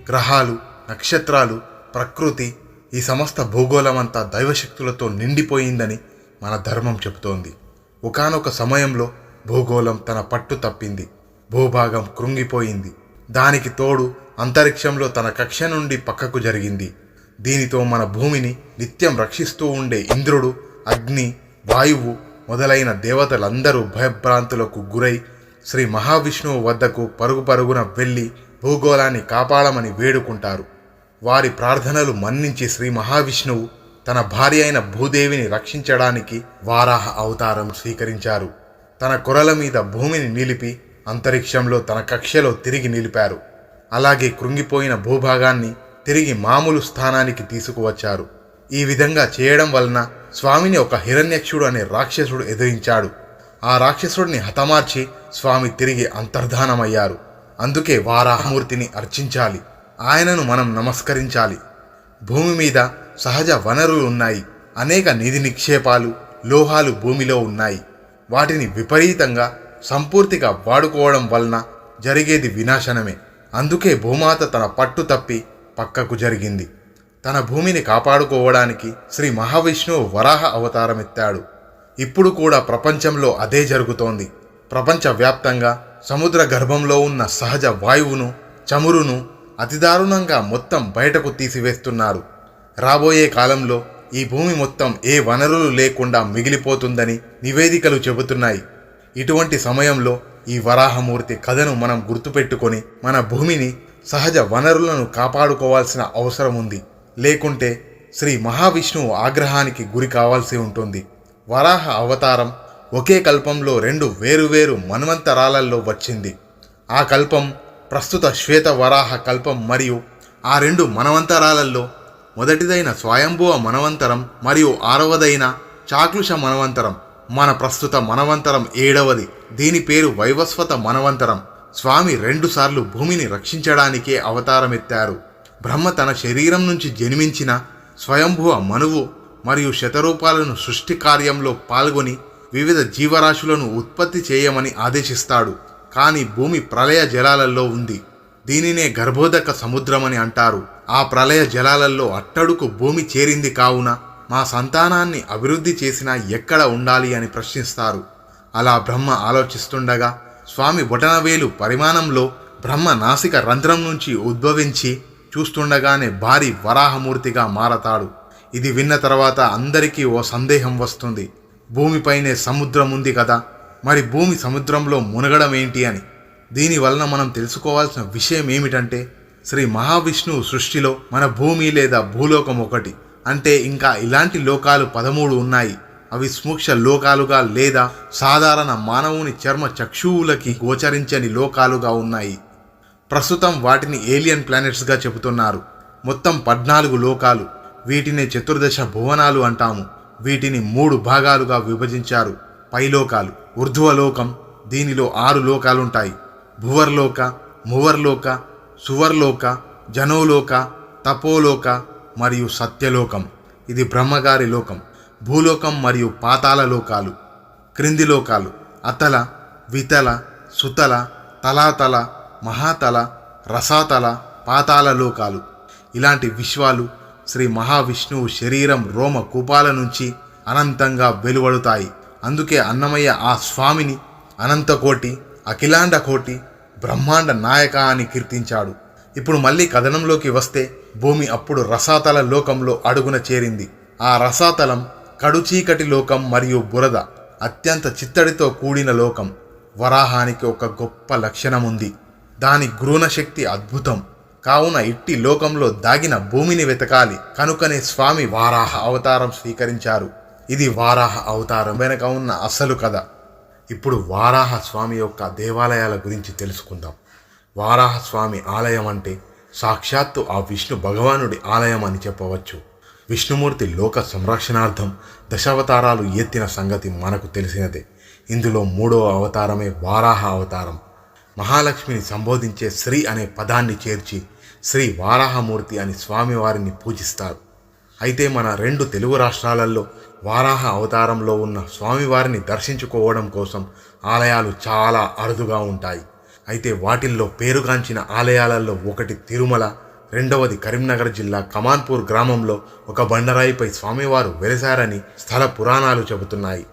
గ్రహాలు, నక్షత్రాలు, ప్రకృతి, ఈ సమస్త భూగోళమంతా దైవశక్తులతో నిండిపోయిందని మన ధర్మం చెబుతోంది. ఒకానొక సమయంలో భూగోళం తన పట్టు తప్పింది. భూభాగం కృంగిపోయింది. దానికి తోడు అంతరిక్షంలో తన కక్ష నుండి పక్కకు జరిగింది. దీనితో మన భూమిని నిత్యం రక్షిస్తూ ఉండే ఇంద్రుడు, అగ్ని, వాయువు మొదలైన దేవతలందరూ భయభ్రాంతులకు గురై శ్రీ మహావిష్ణువు వద్దకు పరుగున వెళ్ళి భూగోళాన్ని కాపాడమని వేడుకుంటారు. వారి ప్రార్థనలు మన్నించి శ్రీ మహావిష్ణువు తన భార్య అయిన భూదేవిని రక్షించడానికి వారాహ అవతారం స్వీకరించారు. తన కొరల మీద భూమిని నిలిపి అంతరిక్షంలో తన కక్షలో తిరిగి నిలిపారు. అలాగే కృంగిపోయిన భూభాగాన్ని తిరిగి మామూలు స్థానానికి తీసుకువచ్చారు. ఈ విధంగా చేయడం వలన స్వామిని ఒక హిరణ్యక్షుడు అనే రాక్షసుడు ఎదిరించాడు. ఆ రాక్షసుడిని హతమార్చి స్వామి తిరిగి అంతర్ధానమయ్యారు. అందుకే వారాహమూర్తిని అర్చించాలి, ఆయనను మనం నమస్కరించాలి. భూమి మీద సహజ వనరులు ఉన్నాయి. అనేక నిధి నిక్షేపాలు, లోహాలు భూమిలో ఉన్నాయి. వాటిని విపరీతంగా సంపూర్తిగా వాడుకోవడం వలన జరిగేది వినాశనమే. అందుకే భూమాత తన పట్టు తప్పి పక్కకు జరిగింది. తన భూమిని కాపాడుకోవడానికి శ్రీ మహావిష్ణువు వరాహ అవతారమెత్తాడు. ఇప్పుడు కూడా ప్రపంచంలో అదే జరుగుతోంది. ప్రపంచవ్యాప్తంగా సముద్ర గర్భంలో ఉన్న సహజ వాయువును, చమురును అతి దారుణంగా మొత్తం బయటకు తీసివేస్తున్నారు. రాబోయే కాలంలో ఈ భూమి మొత్తం ఏ వనరులు లేకుండా మిగిలిపోతుందని నివేదికలు చెబుతున్నాయి. ఇటువంటి సమయంలో ఈ వరాహమూర్తి కథను మనం గుర్తుపెట్టుకొని మన భూమిని, సహజ వనరులను కాపాడుకోవాల్సిన అవసరం ఉంది. లేకుంటే శ్రీ మహావిష్ణువు ఆగ్రహానికి గురి కావాల్సి ఉంటుంది. వరాహ అవతారం ఒకే కల్పంలో 2 వేరువేరు మన్వంతరాలలో వచ్చింది. ఆ కల్పం ప్రస్తుత శ్వేత వరాహ కల్పం మరియు ఆ 2 మన్వంతరాలలో మొదటిదైన స్వయంభువ మన్వంతరం మరియు 6వదైన చాక్లుష మన్వంతరం. మన ప్రస్తుత మన్వంతరం 7వది. దీని పేరు వైవస్వత మన్వంతరం. స్వామి 2 సార్లు భూమిని రక్షించడానికే అవతారమెత్తారు. బ్రహ్మ తన శరీరం నుంచి జన్మించిన స్వయంభువ మనువు మరియు శతరూపాలను సృష్టి కార్యంలో పాల్గొని వివిధ జీవరాశులను ఉత్పత్తి చేయమని ఆదేశిస్తాడు. కానీ భూమి ప్రళయ జలాలలో ఉంది. దీనినే గర్భోదక సముద్రమని అంటారు. ఆ ప్రళయ జలాలలో అట్టడుకు భూమి చేరింది. కావున మా సంతానాన్ని అభివృద్ధి చేసినా ఎక్కడ ఉండాలి అని ప్రశ్నిస్తారు. అలా బ్రహ్మ ఆలోచిస్తుండగా స్వామి బొటనవేలు పరిమాణంలో బ్రహ్మ నాసిక రంధ్రం నుంచి ఉద్భవించి చూస్తుండగానే భారీ వరాహమూర్తిగా మారతాడు. ఇది విన్న తర్వాత అందరికీ ఓ సందేహం వస్తుంది. భూమిపైనే సముద్రం ఉంది కదా, మరి భూమి సముద్రంలో మునగడం ఏంటి అని. దీనివలన మనం తెలుసుకోవాల్సిన విషయం ఏమిటంటే, శ్రీ మహావిష్ణువు సృష్టిలో మన భూమి లేదా భూలోకం ఒకటి. అంటే ఇంకా ఇలాంటి లోకాలు 13 ఉన్నాయి. అవి సూక్ష్మ లోకాలుగా లేదా సాధారణ మానవుని చర్మ చక్షువులకి గోచరించని లోకాలుగా ఉన్నాయి. ప్రస్తుతం వాటిని ఏలియన్ ప్లానెట్స్గా చెబుతున్నారు. మొత్తం 14 లోకాలు. వీటిని చతుర్దశ భువనాలు అంటాము. వీటిని 3 భాగాలుగా విభజించారు. పైలోకాలు, ఊర్ధ్వలోకం, దీనిలో 6 లోకాలుంటాయి. భువర్లోక, మువర్లోక, సువర్లోక, జనోలోక, తపోలోక మరియు సత్యలోకం. ఇది బ్రహ్మగారి లోకం. భూలోకం మరియు పాతాళ లోకాలు. క్రింది లోకాలు అతల, వితల, సుతల, తలాతల, మహాతల, రసాతల, పాతాళ లోకాలు. ఇలాంటి విశ్వాలు శ్రీ మహావిష్ణువు శరీరం రోమ కూపాల నుంచి అనంతంగా వెలువడుతాయి. అందుకే అన్నమయ్య ఆ స్వామిని అనంతకోటి, అఖిలాండ కోటి, బ్రహ్మాండ నాయక అని కీర్తించాడు. ఇప్పుడు మళ్ళీ కథనంలోకి వస్తే, భూమి అప్పుడు రసాతల లోకంలో అడుగున చేరింది. ఆ రసాతలం కడుచీకటి లోకం మరియు బురద, అత్యంత చిత్తడితో కూడిన లోకం. వరాహానికి ఒక గొప్ప లక్షణం ఉంది. దాని గ్రూణశక్తి అద్భుతం. కావున ఇట్టి లోకంలో దాగిన భూమిని వెతకాలి. కనుకనే స్వామి వారాహ అవతారం స్వీకరించారు. ఇది వారాహ అవతారం వెనక ఉన్న అసలు కథ. ఇప్పుడు వారాహ స్వామి యొక్క దేవాలయాల గురించి తెలుసుకుందాం. వారాహ స్వామి ఆలయం అంటే సాక్షాత్తు ఆ విష్ణు భగవానుడి ఆలయం అని చెప్పవచ్చు. విష్ణుమూర్తి లోక సంరక్షణార్థం దశావతారాలు ఎత్తిన సంగతి మనకు తెలిసినదే. ఇందులో 3వ అవతారమే వారాహ అవతారం. మహాలక్ష్మిని సంబోధించే శ్రీ అనే పదాన్ని చేర్చి శ్రీ వారాహమూర్తి అని స్వామివారిని పూజిస్తారు. అయితే మన 2 తెలుగు రాష్ట్రాలలో వారాహ అవతారంలో ఉన్న స్వామివారిని దర్శించుకోవడం కోసం ఆలయాలు చాలా అరుదుగా ఉంటాయి. అయితే వాటిల్లో పేరుగాంచిన ఆలయాలలో ఒకటి తిరుమల, రెండవది కరీంనగర్ జిల్లా కమాన్పూర్ గ్రామంలో ఒక బండరాయిపై స్వామివారు వెలిశారని స్థల పురాణాలు చెబుతున్నాయి.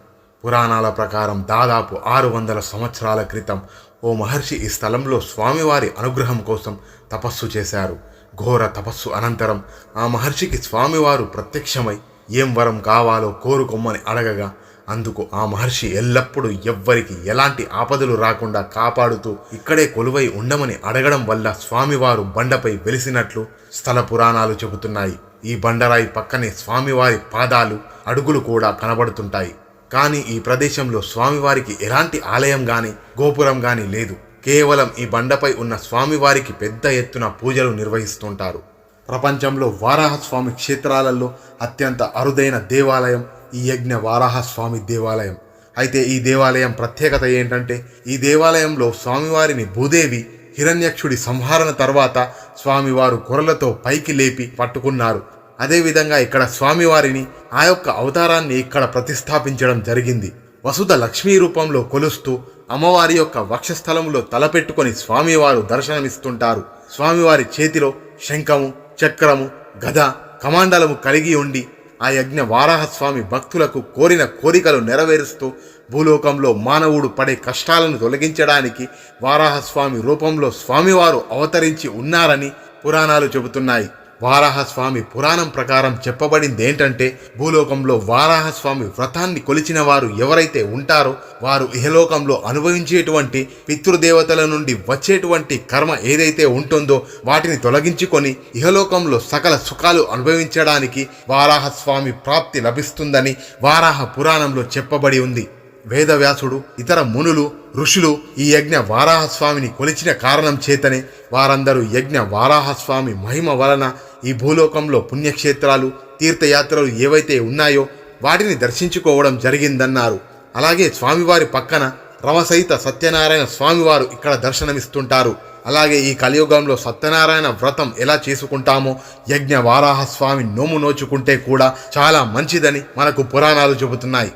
పురాణాల ప్రకారం దాదాపు 600 సంవత్సరాల క్రితం ఓ మహర్షి ఈ స్థలంలో స్వామివారి అనుగ్రహం కోసం తపస్సు చేశారు. ఘోర తపస్సు అనంతరం ఆ మహర్షికి స్వామివారు ప్రత్యక్షమై ఏం వరం కావాలో కోరుకొమ్మని అడగగా అందుకు ఆ మహర్షి ఎల్లప్పుడూ ఎవ్వరికి ఎలాంటి ఆపదలు రాకుండా కాపాడుతూ ఇక్కడే కొలువై ఉండమని అడగడం వల్ల స్వామివారు బండపై వెలిసినట్లు స్థల పురాణాలు చెబుతున్నాయి. ఈ బండరాయి పక్కనే స్వామివారి పాదాలు, అడుగులు కూడా కనబడుతుంటాయి. కానీ ఈ ప్రదేశంలో స్వామివారికి ఎలాంటి ఆలయం గాని గోపురం గాని లేదు. కేవలం ఈ బండపై ఉన్న స్వామివారికి పెద్ద ఎత్తున పూజలు నిర్వహిస్తుంటారు. ప్రపంచంలో వారాహస్వామి క్షేత్రాలలో అత్యంత అరుదైన దేవాలయం ఈ యజ్ఞ వారాహస్వామి దేవాలయం. అయితే ఈ దేవాలయం ప్రత్యేకత ఏంటంటే ఈ దేవాలయంలో స్వామివారిని భూదేవి హిరణ్యక్షుడి సంహరణ తర్వాత స్వామివారు కొరలతో పైకి లేపి పట్టుకున్నారు. అదేవిధంగా ఇక్కడ స్వామివారిని ఆ యొక్క అవతారాన్ని ఇక్కడ ప్రతిష్టాపించడం జరిగింది. వసుధ లక్ష్మీ రూపంలో కొలుస్తూ అమ్మవారి యొక్క వక్షస్థలంలో తలపెట్టుకొని స్వామివారు దర్శనమిస్తుంటారు. స్వామివారి చేతిలో శంఖము, చక్రము, గద, కమాండలము కలిగి ఉండి ఆ యజ్ఞ వారాహస్వామి భక్తులకు కోరిన కోరికలు నెరవేరుస్తూ భూలోకంలో మానవుడు పడే కష్టాలను తొలగించడానికి వారాహస్వామి రూపంలో స్వామివారు అవతరించి ఉన్నారని పురాణాలు చెబుతున్నాయి. వారాహస్వామి పురాణం ప్రకారం చెప్పబడింది ఏంటంటే భూలోకంలో వారాహస్వామి వ్రతాన్ని కొలిచిన వారు ఎవరైతే ఉంటారో వారు ఇహలోకంలో అనుభవించేటువంటి పితృదేవతల నుండి వచ్చేటువంటి కర్మ ఏదైతే ఉంటుందో వాటిని తొలగించుకొని ఇహలోకంలో సకల సుఖాలు అనుభవించడానికి వారాహస్వామి ప్రాప్తి లభిస్తుందని వారాహ పురాణంలో చెప్పబడి ఉంది. వేదవ్యాసుడు, ఇతర మునులు, ఋషులు ఈ యజ్ఞ వారాహస్వామిని కొలిచిన కారణం చేతనే వారందరూ యజ్ఞ వారాహస్వామి మహిమ వలన ఈ భూలోకంలో పుణ్యక్షేత్రాలు, తీర్థయాత్రలు ఏవైతే ఉన్నాయో వాటిని దర్శించుకోవడం జరిగిందన్నారు. అలాగే స్వామివారి పక్కన రవసహిత సత్యనారాయణ స్వామివారు ఇక్కడ దర్శనమిస్తుంటారు. అలాగే ఈ కలియుగంలో సత్యనారాయణ వ్రతం ఎలా చేసుకుంటామో యజ్ఞ వారాహస్వామి నోము నోచుకుంటే కూడా చాలా మంచిదని మనకు పురాణాలు చెబుతున్నాయి.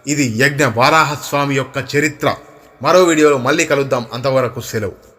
ఇది యజ్ఞ వారాహస్వామి యొక్క చరిత్ర. మరో వీడియోలో మళ్ళీ కలుద్దాం. అంతవరకు సెలవు.